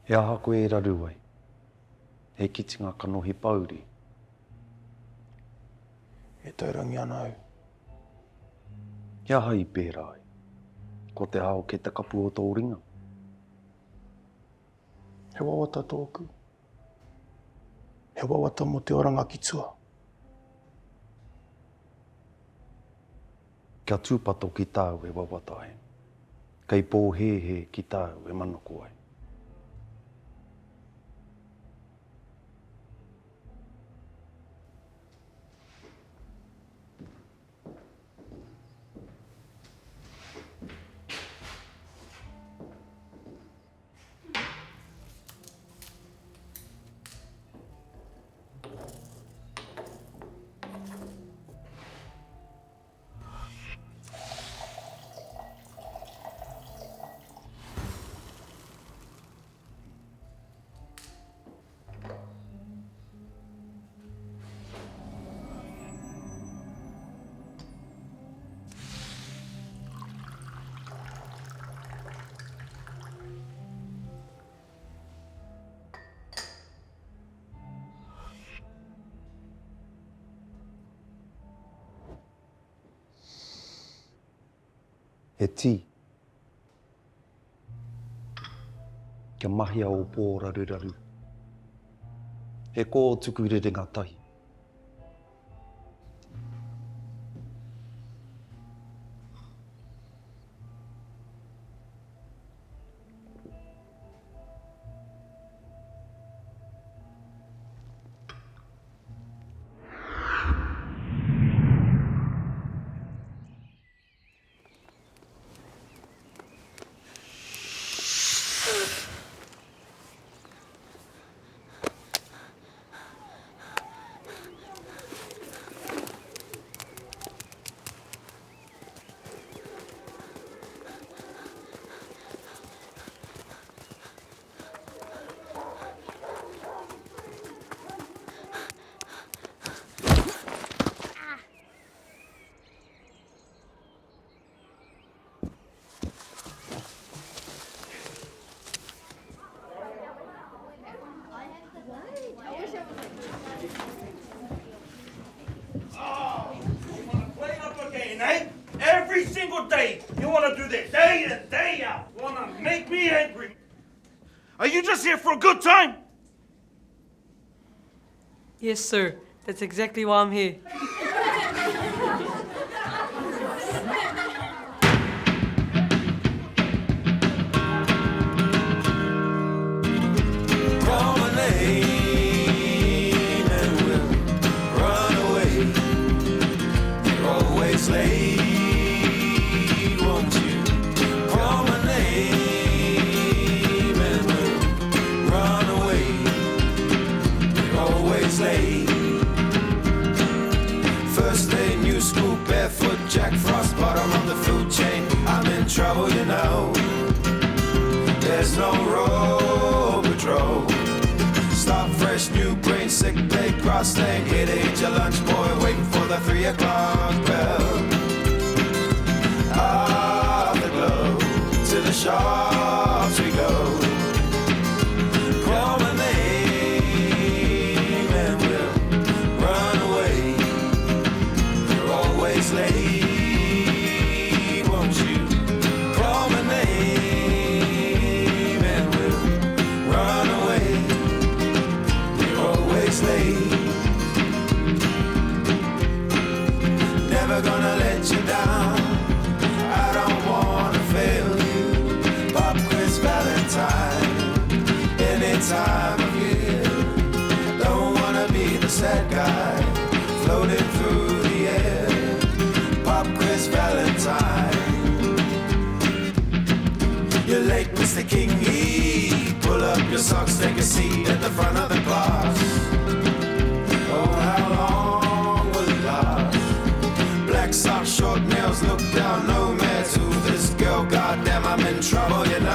He aha koe e raru ai. He kitinga kanohi pauri. E taurangi ana au. He aha I pērā ai. Ko te hao ke te kapu o tō ringa. He wawata tōku. He wawata mo te oranga ki tua. Kia tūpato ki tāu e wawata ai. Kei pō he ki tāu e manako ai. He tī. Kia mahia o pō raru. He kō tuku rerenga tahi. Every single day, you want to do this, day in, day out. You want to make me angry. Are you just here for a good time? Yes, sir. That's exactly why I'm here. Call my name and we'll run away. You're always late. First day, new school, barefoot, Jack Frost, bottom of the food chain. I'm in trouble, you know. There's no road patrol. Stop fresh, new brain, sick day, cross lane. Here to eat your lunch, boy, waiting for the 3 o'clock bell. Afterglow, to the shops we go. Call my name and we'll run away. You're always late, won't you? Call my name and we'll run away. You're always late. Never gonna let you down. I don't wanna fail you. Pop quiz Valentine. Any time of year. Don't wanna be the sad guy floating through the air. Pop quiz Valentine. You're late, Mr. Kingi. Pull up your socks, take a seat at the front of the class. Oh, how long will it last? Black socks, short nails, look down, no man to this girl. Goddamn, I'm in trouble, you know.